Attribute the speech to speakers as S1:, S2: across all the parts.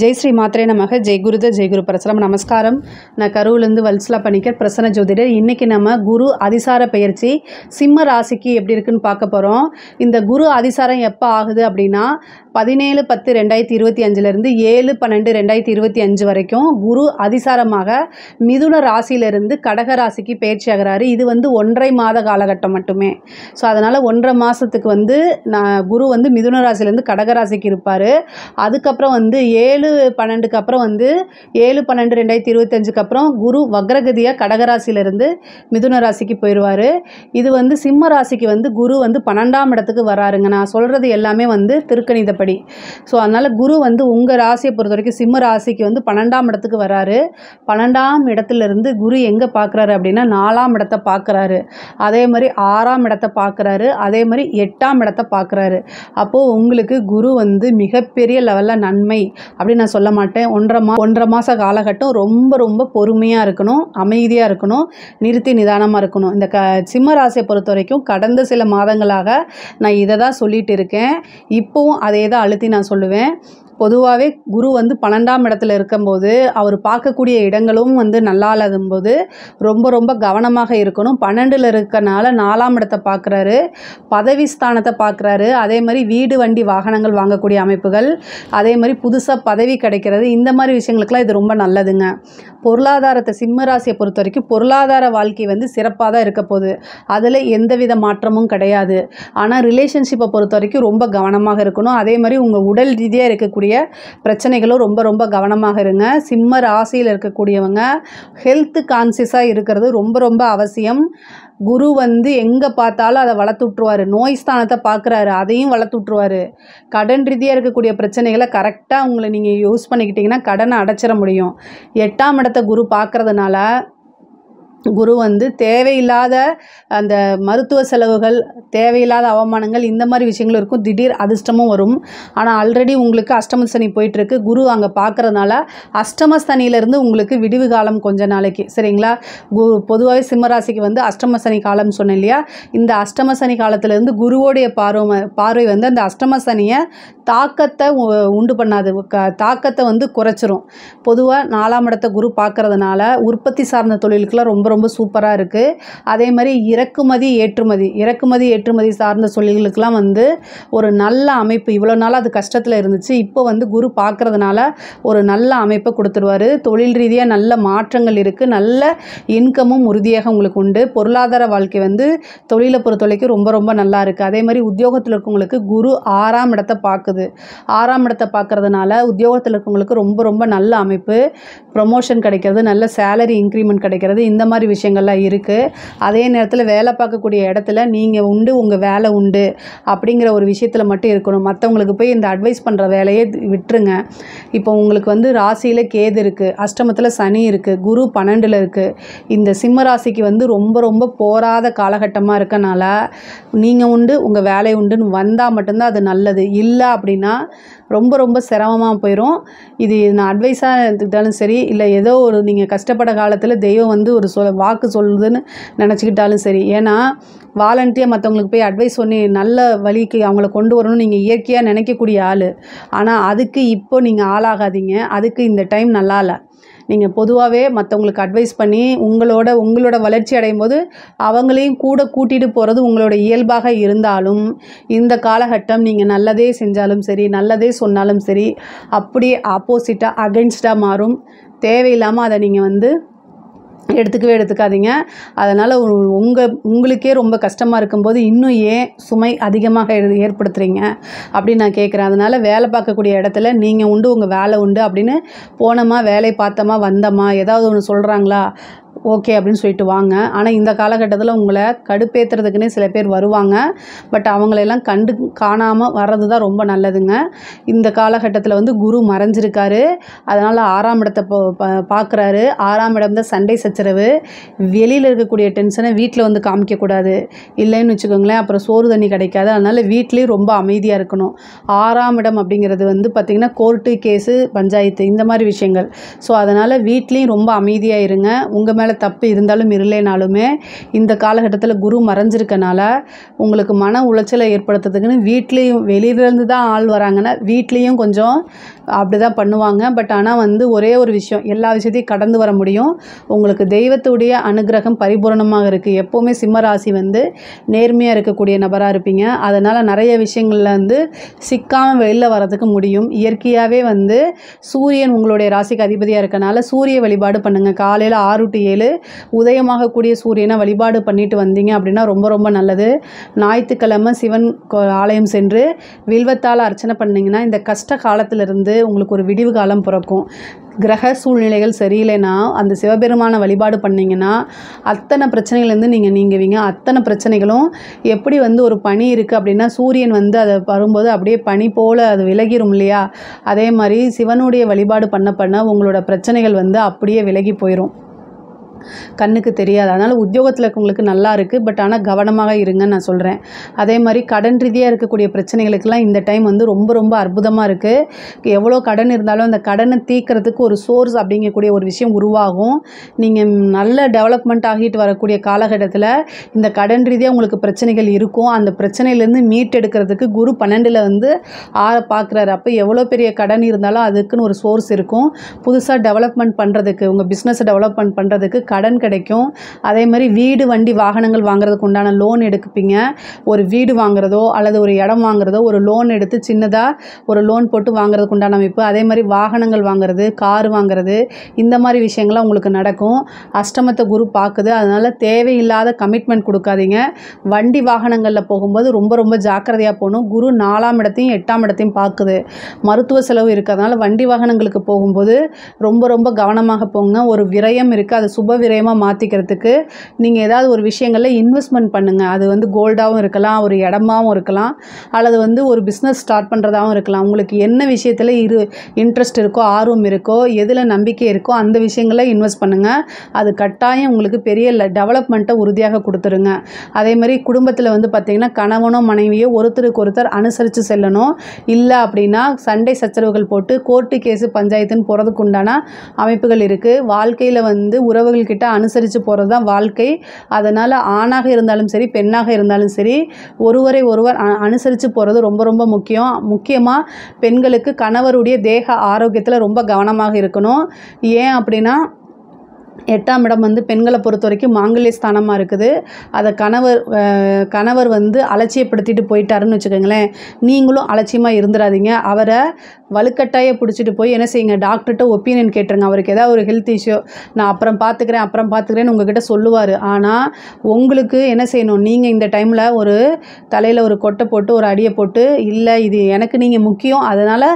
S1: जय श्री मात्रे नमः जय गुरुदेव जय गुरु परशुराम நமஸ்காரம் நான் கரூர்லேருந்து வல்சலா பணிக்கர் பிரசன்ன ஜோதிடர். இன்றைக்கி நம்ம குரு அதிசார பெயர்ச்சி சிம்ம ராசிக்கு எப்படி இருக்குன்னு பார்க்க போகிறோம். இந்த குரு அதிசாரம் எப்போ ஆகுது அப்படின்னா 17-10-2025 7-12-2025 வரைக்கும் குரு அதிசாரமாக மிதுன ராசியிலிருந்து கடக ராசிக்கு பயிற்சி ஆகிறாரு. இது 1.5 மாத காலகட்டம் மட்டுமே. ஸோ அதனால் 1.5 மாதத்துக்கு குரு மிதுன ராசியிலேருந்து கடக ராசிக்கு இருப்பார். அதுக்கப்புறம் 7-12க்கு அப்புறம் 7-12-2025க்கு அப்புறம் குரு வக்ரகதியாக கடகராசியிலிருந்து மிதுன ராசிக்கு போயிடுவார். இது சிம்ம ராசிக்கு குரு 12ஆம் இடத்துக்கு வராருங்க. நான் சொல்கிறது எல்லாமே திருக்கணிதப்படி. ஸோ அதனால் குரு உங்கள் ராசியை பொறுத்த வரைக்கும் சிம்ம ராசிக்கு 12ஆம் இடத்துக்கு வராரு. 12ஆம் இடத்துலேருந்து குரு எங்கே பார்க்குறாரு அப்படின்னா 4ஆம் இடத்தை பார்க்குறாரு. அதே மாதிரி 6ஆம் இடத்தை பார்க்குறாரு. அதே மாதிரி 8ஆம் இடத்தை பார்க்குறாரு. அப்போது உங்களுக்கு குரு மிகப்பெரிய லெவலில் நன்மை அப்படின்னு நான் சொல்ல மாட்டேன். 1.5 மாத காலகட்டம் ரொம்ப ரொம்ப பொறுமையாக இருக்கணும், அமைதியாக இருக்கணும், நிறுத்தி நிதானமாக இருக்கணும். இந்த சிம்ம ராசியை பொறுத்த வரைக்கும் கடந்த சில மாதங்களாக நான் இதை தான் சொல்லிகிட்டு இருக்கேன். இப்போவும் அதே தான் அழுத்தி நான் சொல்லுவேன். பொதுவாகவே குரு 12ஆம் இடத்துல இருக்கும்போது அவர் பார்க்கக்கூடிய இடங்களும் நல்லா இல்லாதபோது ரொம்ப ரொம்ப கவனமாக இருக்கணும். 12ல் இருக்கனால 4ஆம் இடத்தை பார்க்குறாரு, பதவி ஸ்தானத்தை பார்க்குறாரு. அதே மாதிரி வீடு வண்டி வாகனங்கள் வாங்கக்கூடிய அமைப்புகள், அதே மாதிரி புதுசாக பதவி கிடைக்கிறது, இந்த மாதிரி விஷயங்களுக்கெல்லாம் இது ரொம்ப நல்லதுங்க. பொருளாதாரத்தை சிம்ம ராசியை பொறுத்த வரைக்கும் பொருளாதார வாழ்க்கை சிறப்பாக தான் இருக்க போகுது. அதில் எந்தவித மாற்றமும் கிடையாது. ஆனால் ரிலேஷன்ஷிப்பை பொறுத்த வரைக்கும் ரொம்ப கவனமாக இருக்கணும். அதே மாதிரி உங்கள் உடல் ரீதியாக இருக்கக்கூடிய பிரச்சனைகளும் ரொம்ப ரொம்ப கவனமாக இருங்க. சிம்ம ராசியில் இருக்கக்கூடியவங்க ஹெல்த் கான்சியஸாக இருக்கிறது ரொம்ப ரொம்ப அவசியம். குரு எங்கே பார்த்தாலும் அதை வளர்த்து விட்ருவார். நோய் ஸ்தானத்தை பார்க்குறாரு, அதையும் வளர்த்து விட்ருவார். கடன் ரீதியாக இருக்கக்கூடிய பிரச்சனைகளை கரெக்டாக உங்களை நீங்கள் யூஸ் பண்ணிக்கிட்டிங்கன்னா கடனை அடைச்சிட முடியும். 8ஆம் இடத்தை குரு பார்க்குறதுனால குரு தேவையில்லாத அந்த மருத்துவ செலவுகள், தேவையில்லாத அவமானங்கள், இந்த மாதிரி விஷயங்களும் இருக்கும். திடீர் அதிர்ஷ்டமும் வரும். ஆனால் ஆல்ரெடி உங்களுக்கு அஷ்டம சனி போயிட்டுருக்கு. குரு அங்கே பார்க்குறதுனால அஷ்டம சனியிலேருந்து உங்களுக்கு விடுவு காலம் கொஞ்ச நாளைக்கு, சரிங்களா? பொதுவாகவே சிம்மராசிக்கு அஷ்டம சனி காலம் சொன்னேன் இல்லையா? இந்த அஷ்டம சனி காலத்திலேருந்து குருவோடைய பார்வை அந்த அஷ்டம சனியை தாக்கத்தை உண்டு பண்ணாது, தாக்கத்தை குறைச்சிரும். பொதுவாக 4ஆம் இடத்தை குரு பார்க்குறதுனால உற்பத்தி சார்ந்த தொழிலுக்கெல்லாம் ரொம்ப ரொம்ப சூப்பராக இருக்குது. அதே மாதிரி இறக்குமதி ஏற்றுமதி சார்ந்த தொழில்களுக்கெல்லாம் ஒரு நல்ல அமைப்பு. இவ்வளோ நாள் அது கஷ்டத்தில் இருந்துச்சு. இப்போ குரு பார்க்குறதுனால ஒரு நல்ல அமைப்பை கொடுத்துருவார். தொழில் ரீதியாக நல்ல மாற்றங்கள் இருக்குது. நல்ல இன்கமும் உறுதியாக உங்களுக்கு உண்டு. பொருளாதார வாழ்க்கை தொழிலை பொறுத்த வரைக்கும் ரொம்ப ரொம்ப நல்லா இருக்குது. அதே மாதிரி உத்தியோகத்தில் இருக்கவங்களுக்கு குரு 6ஆம் இடத்தை பார்க்குது. 6ஆம் இடத்தை பார்க்குறதுனால உத்தியோகத்தில் இருக்கவங்களுக்கு ரொம்ப ரொம்ப நல்ல அமைப்பு. ப்ரொமோஷன் கிடைக்கிறது, நல்ல சேலரி இன்க்ரிமெண்ட் கிடைக்கிறது, இந்த மாதிரி விஷயங்கள்லாம் இருக்குது. அதே நேரத்தில் வேலை பார்க்கக்கூடிய இடத்துல நீங்கள் உண்டு, உங்கள் வேலை உண்டு அப்படிங்கிற ஒரு விஷயத்தில் மட்டும் இருக்கணும். மற்றவங்களுக்கு போய் இந்த அட்வைஸ் பண்ணுற வேலையை விட்டுருங்க. இப்போ உங்களுக்கு ராசியில் கேது இருக்குது, அஷ்டமத்தில் சனி இருக்குது, குரு 12ல் இருக்குது. இந்த சிம்ம ராசிக்கு ரொம்ப ரொம்ப போராத காலகட்டமாக இருக்கனால நீங்கள் உண்டு, உங்கள் வேலை உண்டுன்னு வந்தால் மட்டும்தான் அது நல்லது. இல்லை அப்படின்னா ரொம்ப ரொம்ப சிரமமாக போயிடும். இது நான் அட்வைஸாக எடுத்துக்கிட்டாலும் சரி, இல்லை ஏதோ ஒரு நீங்கள் கஷ்டப்பட காலத்தில் தெய்வம் ஒரு வாக்கு சொல்லுதுன்னு நினச்சிக்கிட்டாலும் சரி. ஏன்னா வாலண்டியாக மற்றவங்களுக்கு போய் அட்வைஸ் பண்ணி நல்ல வழிக்கு அவங்கள கொண்டு வரணும்னு நீங்கள் இயற்கையாக நினைக்கக்கூடிய ஆள். ஆனால் அதுக்கு இப்போ நீங்கள் ஆளாகாதீங்க. அதுக்கு இந்த டைம் நல்லா இல்லை. நீங்கள் பொதுவாகவே மற்றவங்களுக்கு அட்வைஸ் பண்ணி உங்களோட வளர்ச்சி அடையும் போது அவங்களையும் கூட கூட்டிகிட்டு போகிறது உங்களோட இயல்பாக இருந்தாலும், இந்த காலகட்டம் நீங்கள் நல்லதே செஞ்சாலும் சரி, நல்லதே சொன்னாலும் சரி, அப்படியே ஆப்போசிட்டாக அகென்ஸ்டாக மாறும். தேவையில்லாமல் அதை நீங்கள் எடுத்துக்காதீங்க. அதனால் உங்களுக்கே ரொம்ப கஷ்டமாக இருக்கும்போது இன்னும் ஏன் சுமை அதிகமாக ஏற்படுத்துகிறீங்க அப்படின்னு நான் கேட்குறேன். அதனால் வேலை பார்க்கக்கூடிய இடத்துல நீங்கள் உண்டு, உங்கள் வேலை உண்டு அப்படின்னு போனோமா, வேலை பார்த்தோமா, வந்தோமா, ஏதாவது ஒன்று சொல்கிறாங்களா, ஓகே அப்படின்னு சொல்லிட்டு வாங்க. ஆனால் இந்த காலகட்டத்தில் உங்களை கடுப்பேற்றுறதுக்குன்னே சில பேர் வருவாங்க. பட் அவங்களெல்லாம் காணாமல் வர்றது தான் ரொம்ப நல்லதுங்க. இந்த காலகட்டத்தில் குரு மறைஞ்சிருக்காரு. அதனால் 6ஆம் இடத்தை பார்க்குறாரு. 6ஆம் இடம் தான் சண்டை சச்சரவு. வெளியில் இருக்கக்கூடிய டென்ஷனை வீட்டில் காமிக்கக்கூடாது. இல்லைன்னு வச்சுக்கோங்களேன், அப்புறம் சோறு தண்ணி கிடைக்காது. அதனால் வீட்லேயும் ரொம்ப அமைதியாக இருக்கணும். 6ஆம் இடம் அப்படிங்கிறது பார்த்திங்கன்னா கோர்ட்டு கேஸு, பஞ்சாயத்து, இந்த மாதிரி விஷயங்கள். ஸோ அதனால் வீட்லேயும் ரொம்ப அமைதியாக இருங்க. உங்கள் மேலே தப்பு இருந்தாலும் இல்லைனாலுமே இந்த காலகட்டத்தில் குரு மறைஞ்சிருக்கனால உங்களுக்கு மன உளைச்சலை ஏற்படுத்துறதுக்குன்னு வீட்லேயும் வெளியிலேருந்து தான் ஆள் வராங்கன்னா வீட்லேயும் கொஞ்சம் அப்படி தான் பண்ணுவாங்க. பட் ஆனால் வந்து ஒரே ஒரு விஷயம், எல்லா விஷயத்தையும் கடந்து வர முடியும். உங்களுக்கு தெய்வத்துடைய அனுகிரகம் பரிபூரணமாக இருக்குது. எப்போவுமே சிம்ம ராசி வந்து நேர்மையாக இருக்கக்கூடிய நபராக இருப்பீங்க. அதனால் நிறைய விஷயங்களில் வந்து சிக்காமல் வெளியில் வரதுக்கு முடியும். இயற்கையாகவே வந்து சூரியன் உங்களுடைய ராசிக்கு அதிபதியாக இருக்கனால சூரிய வழிபாடு பண்ணுங்கள். காலையில் 6 to 7 உதயமாகக்கூடிய சூரியனை வழிபாடு பண்ணிட்டு வந்தீங்க அப்படின்னா ரொம்ப ரொம்ப நல்லது. ஞாயிற்றுக்கிழமை சிவன் ஆலயம் சென்று வில்வத்தால் அர்ச்சனை பண்ணிங்கன்னா இந்த கஷ்ட காலத்திலிருந்து உங்களுக்கு ஒரு விடிவு காலம் பிறக்கும். கிரக சூழ்நிலைகள் சரியில்லைன்னா அந்த சிவபெருமான வழிபாடு பண்ணிங்கன்னா அத்தனை பிரச்சனைகள்லேருந்து நீங்கள் நீங்குவீங்க. அத்தனை பிரச்சனைகளும் எப்படி வந்து ஒரு பனி இருக்குது அப்படின்னா சூரியன் வந்து அதை வரும்போது அப்படியே பனி போல் அது விலகிரும் இல்லையா, அதே மாதிரி சிவனுடைய வழிபாடு பண்ண உங்களோட பிரச்சனைகள் வந்து அப்படியே விலகி போயிடும், கண்ணுக்கு தெரியாது. அதனால் உத்தியோகத்தில் இருக்கவங்களுக்கு நல்லா இருக்குது. பட் ஆனால் கவனமாக இருங்கன்னு நான் சொல்கிறேன். அதே மாதிரி கடன் ரீதியாக இருக்கக்கூடிய பிரச்சனைகளுக்கெல்லாம் இந்த டைம் வந்து ரொம்ப ரொம்ப அற்புதமாக இருக்குது. எவ்வளோ கடன் இருந்தாலும் அந்த கடனை தீர்க்கறதுக்கு ஒரு சோர்ஸ் அப்படிங்கக்கூடிய ஒரு விஷயம் உருவாகும். நீங்கள் நல்ல டெவலப்மெண்ட் ஆகிட்டு வரக்கூடிய காலகட்டத்தில் இந்த கடன் ரீதியாக உங்களுக்கு பிரச்சனைகள் இருக்கும். அந்த பிரச்சனையிலேருந்து மீட்டெடுக்கிறதுக்கு குரு 12ல் வந்து 6 பார்க்குறாரு. அப்போ எவ்வளோ பெரிய கடன் இருந்தாலும் அதுக்குன்னு ஒரு சோர்ஸ் இருக்கும். புதுசாக டெவலப்மெண்ட் பண்ணுறதுக்கு உங்கள் பிஸ்னஸை டெவலப்மெண்ட் பண்ணுறதுக்கு கடன் கிடைக்கும். அதே மாதிரி வீடு வண்டி வாகனங்கள் வாங்குறதுக்கு உண்டான லோன் எடுப்பீங்க. ஒரு வீடு வாங்குறதோ அல்லது ஒரு இடம் வாங்குறதோ ஒரு லோன் எடுத்து சின்னதாக ஒரு லோன் போட்டு வாங்குறதுக்கு உண்டான அமைப்பு. அதே மாதிரி வாகனங்கள் வாங்குறது, கார் வாங்குறது, இந்த மாதிரி விஷயங்கள்லாம் உங்களுக்கு நடக்கும். அஷ்டமத்தை குரு பார்க்குது. அதனால் தேவையில்லாத கமிட்மெண்ட் கொடுக்காதீங்க. வண்டி வாகனங்களில் போகும்போது ரொம்ப ரொம்ப ஜாக்கிரதையாக போகணும். குரு 4ஆம் இடத்தையும் 8ஆம் இடத்தையும் பார்க்குது. மருத்துவ செலவு இருக்கிறதுனால வண்டி வாகனங்களுக்கு போகும்போது ரொம்ப ரொம்ப கவனமாக போங்க. ஒரு விரயம் இருக்குது, அது சுப விரயமாக மாற்றிக்கிறதுக்கு நீங்கள் ஏதாவது ஒரு விஷயங்களில் இன்வெஸ்ட்மெண்ட் பண்ணுங்கள். அது வந்து கோல்டாகவும் இருக்கலாம், ஒரு இடமாகவும் இருக்கலாம், அல்லது வந்து ஒரு பிஸ்னஸ் ஸ்டார்ட் பண்ணுறதாகவும் இருக்கலாம். உங்களுக்கு என்ன விஷயத்தில் இன்ட்ரெஸ்ட் இருக்கோ, ஆர்வம் இருக்கோ, எதில் நம்பிக்கை இருக்கோ அந்த விஷயங்களில் இன்வெஸ்ட் பண்ணுங்கள். அது கட்டாயம் உங்களுக்கு பெரிய டெவலப்மெண்ட்டை உறுதியாக கொடுத்துருங்க. அதே மாதிரி குடும்பத்தில் வந்து பார்த்திங்கன்னா கணவனோ மனைவியோ ஒருத்தருக்கு ஒருத்தர் அனுசரித்து செல்லணும். இல்லை அப்படின்னா சண்டை சச்சரவுகள் போட்டு கோர்ட்டு கேஸு பஞ்சாயத்துன்னு போகிறதுக்கு உண்டான அமைப்புகள் இருக்குது. வாழ்க்கையில் வந்து உறவுகள் கிட்ட அனுசரித்து போகிறது தான் வாழ்க்கை. அதனால் ஆணாக இருந்தாலும் சரி பெண்ணாக இருந்தாலும் சரி ஒருவரை ஒருவர் அனுசரித்து போகிறது ரொம்ப ரொம்ப முக்கியம். முக்கியமாக பெண்களுக்கு கணவருடைய தேக ஆரோக்கியத்தில் ரொம்ப கவனமாக இருக்கணும். ஏன் அப்படின்னா 8ஆம் இடம் வந்து பெண்களை பொறுத்த வரைக்கும் மாங்கல்ய ஸ்தானமாக இருக்குது. அதை கணவர் வந்து அலட்சியப்படுத்திட்டு போயிட்டாருன்னு வச்சுக்கோங்களேன், நீங்களும் அலட்சியமாக இருந்துடாதீங்க. அவரை வலுக்கட்டாய பிடிச்சிட்டு போய் என்ன செய்யுங்க, டாக்டர்கிட்ட ஒப்பீனியன் கேட்டுருங்க. அவருக்கு ஏதாவது ஒரு ஹெல்த் இஷ்யூ, நான் அப்புறம் பார்த்துக்கிறேன்னு உங்ககிட்ட சொல்லுவார். ஆனால் உங்களுக்கு என்ன செய்யணும், நீங்கள் இந்த டைமில் ஒரு தலையில் ஒரு கொட்டை போட்டு ஒரு அடியை போட்டு, இல்லை இது எனக்கு நீங்கள் முக்கியம், அதனால்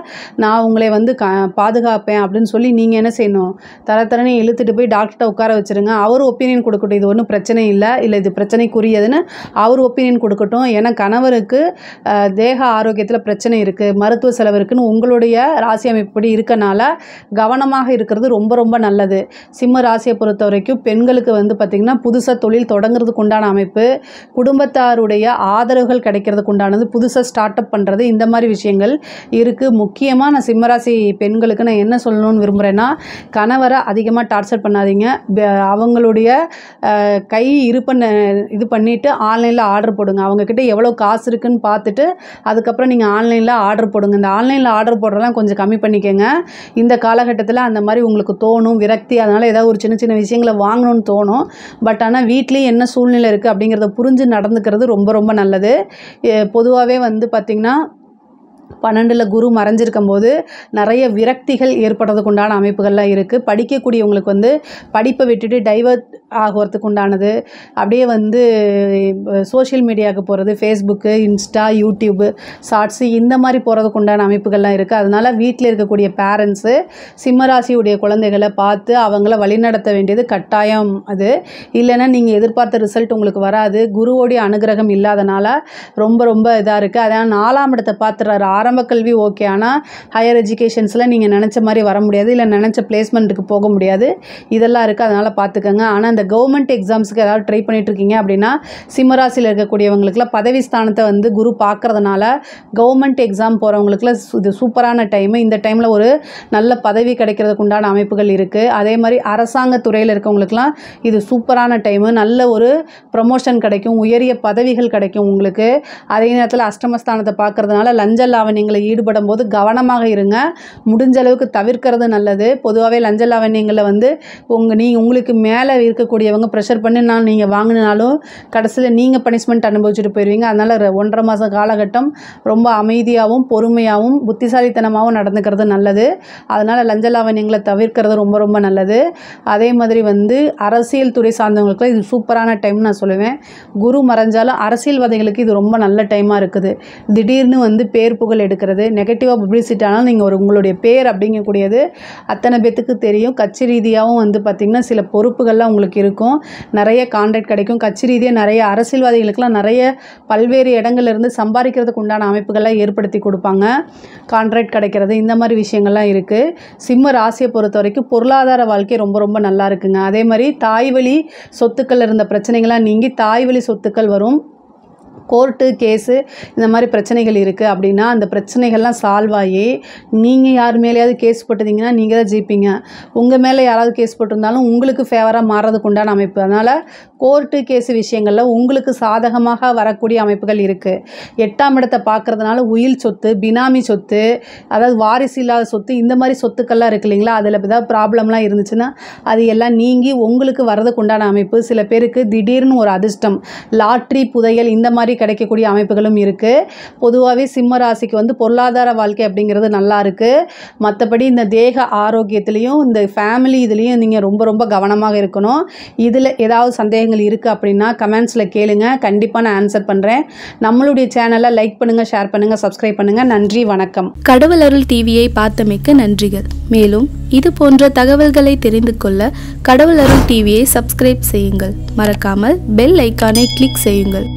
S1: நான் உங்களை வந்து பாதுகாப்பேன் அப்படின்னு சொல்லி நீங்கள் என்ன செய்யணும், தரத்தரனே இழுத்துட்டு போய் டாக்டர்கிட்ட உட்கார வச்சுருங்க. அவர் ஒப்பீனியன் கொடுக்கட்டும், இது ஒன்றும் பிரச்சனை இல்லை, இது பிரச்சனைக்குரியதுன்னு அவர் ஒப்பீனியன் கொடுக்கட்டும். ஏன்னா கணவருக்கு தேக ஆரோக்கியத்தில் பிரச்சனை இருக்குது, மருத்துவ செலவு இருக்குன்னு உங்களுடைய ராசி அமைப்படி இருக்கனால கவனமாக இருக்கிறது ரொம்ப ரொம்ப நல்லது. சிம்ம ராசியை பொறுத்த வரைக்கும் பெண்களுக்கு வந்து பார்த்திங்கன்னா புதுசாக தொழில் தொடங்குறதுக்கு உண்டான அமைப்பு, குடும்பத்தாருடைய ஆதரவுகள் கிடைக்கிறதுக்கு உண்டானது, புதுசாக ஸ்டார்ட் அப் பண்ணுறது, இந்த மாதிரி விஷயங்கள் இருக்குது. முக்கியமாக நான் சிம்மராசி பெண்களுக்கு நான் என்ன சொல்லணும்னு விரும்புகிறேன்னா, கணவரை அதிகமாக டார்ச்சர் பண்ணாதீங்க. அவங்களுடைய கை இது பண்ணிவிட்டு ஆன்லைனில் ஆர்டர் போடுங்க. அவங்கக்கிட்ட எவ்வளோ காசு இருக்குன்னு பார்த்துட்டு அதுக்கப்புறம் நீங்கள் ஆன்லைனில் ஆர்டர் போடுங்க. இந்த ஆன்லைனில் ஆர்டர் போடுறதெல்லாம் கொஞ்சம் கம்மி பண்ணிக்கோங்க. இந்த காலகட்டத்தில் அந்த மாதிரி உங்களுக்கு தோணும், விரக்தி, அதனால் ஏதாவது ஒரு சின்ன சின்ன விஷயங்களை வாங்கணும்னு தோணும். பட் ஆனால் வீட்லேயும் என்ன சூழ்நிலை இருக்குது அப்படிங்கிறத புரிஞ்சு நடந்துக்கிறது ரொம்ப ரொம்ப நல்லது. பொதுவாகவே வந்து பார்த்திங்கன்னா 12ல் குரு மறைஞ்சிருக்கும் போது நிறைய விரக்திகள் ஏற்படுறதுக்கு உண்டான அமைப்புகள்லாம் இருக்குது. படிக்கக்கூடியவங்களுக்கு வந்து படிப்பை விட்டுட்டு டைவர்ட் ஆகிறதுக்கு உண்டானது, அப்படியே வந்து சோஷியல் மீடியாவுக்கு போகிறது, ஃபேஸ்புக்கு, இன்ஸ்டா, யூடியூப்பு, ஷார்ட்ஸு, இந்த மாதிரி போகிறதுக்கு உண்டான அமைப்புகள்லாம் இருக்குது. அதனால் வீட்டில் இருக்கக்கூடிய பேரண்ட்ஸு சிம்மராசியுடைய குழந்தைகளை பார்த்து அவங்கள வழிநடத்த வேண்டியது கட்டாயம். அது இல்லைன்னா நீங்கள் எதிர்பார்த்த ரிசல்ட் உங்களுக்கு வராது. குருவோடைய அனுகிரகம் இல்லாதனால ரொம்ப ரொம்ப இதாக இருக்குது. அதனால் 4ஆம் இடத்தை பார்த்துறாரு. ஆரம்ப கல்வி ஓகே, ஆனால் ஹையர் எஜுகேஷன்ஸில் நீங்கள் நினச்ச மாதிரி வர முடியாது, இல்லை நினச்ச பிளேஸ்மெண்ட்டுக்கு போக முடியாது, இதெல்லாம் இருக்குது. அதனால் பார்த்துக்கோங்க. ஆனால் அந்த கவர்மெண்ட் எக்ஸாம்ஸுக்கு ஏதாவது ட்ரை பண்ணிட்டு இருக்கீங்க அப்படின்னா சிம்மராசியில் இருக்கக்கூடியவங்களுக்குலாம் பதவி ஸ்தானத்தை வந்து குரு பார்க்கறதுனால கவர்மெண்ட் எக்ஸாம் போகிறவங்களுக்குலாம் இது சூப்பரான டைமு. இந்த டைமில் ஒரு நல்ல பதவி கிடைக்கிறதுக்கு உண்டான அமைப்புகள் இருக்குது. அதே மாதிரி அரசாங்க துறையில் இருக்கவங்களுக்குலாம் இது சூப்பரான டைமு. நல்ல ஒரு ப்ரமோஷன் கிடைக்கும், உயரிய பதவிகள் கிடைக்கும் உங்களுக்கு. அதே நேரத்தில் அஷ்டமஸ்தானத்தை பார்க்கறதுனால லஞ்ச லாவண்யங்களை ஈடுபடும் போது கவனமாக இருங்க, முடிஞ்ச அளவுக்கு தவிர்க்கிறது நல்லது. பொதுவாகவே லஞ்ச லாவண்யங்களில் வந்து உங்களுக்கு மேலே இருக்கக்கூடியவங்க ப்ரெஷர் பண்ணி நீங்கள் வாங்கினாலும் கடைசியில் நீங்கள் பனிஷ்மெண்ட் அனுபவிச்சுட்டு போயிடுவீங்க. அதனால் 1.5 மாத காலகட்டம் ரொம்ப அமைதியாகவும் பொறுமையாகவும் புத்திசாலித்தனமாகவும் நடந்துக்கிறது நல்லது. அதனால் லஞ்ச லாவண்யங்களை தவிர்க்கிறது ரொம்ப ரொம்ப நல்லது. அதே மாதிரி வந்து அரசியல் துறை சார்ந்தவங்களுக்கு இது சூப்பரான டைம்னு நான் சொல்லுவேன். குரு மறைஞ்சாலும் அரசியல்வாதிகளுக்கு இது ரொம்ப நல்ல டைமாக இருக்குது. திடீர்னு வந்து பேர் புகழ் எடுக்கிறது, நெகட்டிவாக பப்ளிசிட்டி ஆனாலும் நீங்கள் உங்களுடைய பேர் அப்படிங்கக்கூடியது அத்தனை பேத்துக்கு தெரியும். கட்சி ரீதியாகவும் வந்து பார்த்திங்கன்னா சில பொறுப்புகள்லாம் உங்களுக்கு இருக்கும், நிறைய கான்ட்ராக்ட் கிடைக்கும். கட்சி ரீதியாக நிறைய அரசியல்வாதிகளுக்கெல்லாம் நிறைய பல்வேறு இடங்கள்லேருந்து சம்பாதிக்கிறதுக்கு உண்டான அமைப்புகள்லாம் ஏற்படுத்தி கொடுப்பாங்க, கான்ட்ராக்ட் கிடைக்கிறது, இந்த மாதிரி விஷயங்கள்லாம் இருக்குது. சிம்ம ராசியை பொறுத்த வரைக்கும் பொருளாதார வாழ்க்கை ரொம்ப ரொம்ப நல்லா இருக்குங்க. அதே மாதிரி தாய்வழி சொத்துக்கள் இருந்த பிரச்சனைகள்லாம் நீங்கி தாய்வழி சொத்துக்கள் வரும். கோர்ட்டு கேஸு இந்த மாதிரி பிரச்சனைகள் இருக்குது அப்படின்னா அந்த பிரச்சனைகள்லாம் சால்வ் ஆகி நீங்கள் யார் மேலேயாவது கேஸ் போட்டிருந்தீங்கன்னா நீங்கள் தான் ஜெயிப்பீங்க. உங்கள் மேலே யாராவது கேஸ் போட்டிருந்தாலும் உங்களுக்கு ஃபேவராக மாறுறதுக்கு உண்டான அமைப்பு. அதனால் கோர்ட்டு கேஸு விஷயங்களில் உங்களுக்கு சாதகமாக வரக்கூடிய அமைப்புகள் இருக்குது. 8ஆம் இடத்தை பார்க்குறதுனால உயில் சொத்து, பினாமி சொத்து, அதாவது வாரிசு இல்லாத சொத்து, இந்த மாதிரி சொத்துக்கள்லாம் இருக்குது இல்லைங்களா, அதில் ஏதாவது ப்ராப்ளம்லாம் இருந்துச்சுன்னா அது எல்லாம் நீங்கி உங்களுக்கு வர்றதுக்கு உண்டான அமைப்பு. சில பேருக்கு திடீர்னு ஒரு அதிர்ஷ்டம், லாட்ரி, புதையல் இந்த மாதிரி கிடைக்கக்கூடிய அமைப்புகளும் இருக்குது. பொதுவாகவே சிம்ம ராசிக்கு வந்து பொருளாதார வாழ்க்கை அப்படிங்கிறது நல்லா இருக்குது. மற்றபடி இந்த தேக ஆரோக்கியத்துலேயும் இந்த ஃபேமிலி இதுலேயும் நீங்கள் ரொம்ப ரொம்ப கவனமாக இருக்கணும். இதில் ஏதாவது சந்தேகங்கள் இருக்குது அப்படின்னா கமெண்ட்ஸில் கேளுங்க, கண்டிப்பாக நான் ஆன்சர் பண்ணுறேன். நம்மளுடைய சேனலை லைக் பண்ணுங்கள், ஷேர் பண்ணுங்கள், சப்ஸ்கிரைப் பண்ணுங்கள். நன்றி, வணக்கம்.
S2: கடவுள் அருள் டிவியை பார்த்தமைக்கு நன்றிகள். மேலும் இது போன்ற தகவல்களை தெரிந்து கொள்ள கடவுள் அருள் டிவியை சப்ஸ்கிரைப் செய்யுங்கள். மறக்காமல் பெல் ஐக்கானை கிளிக் செய்யுங்கள்.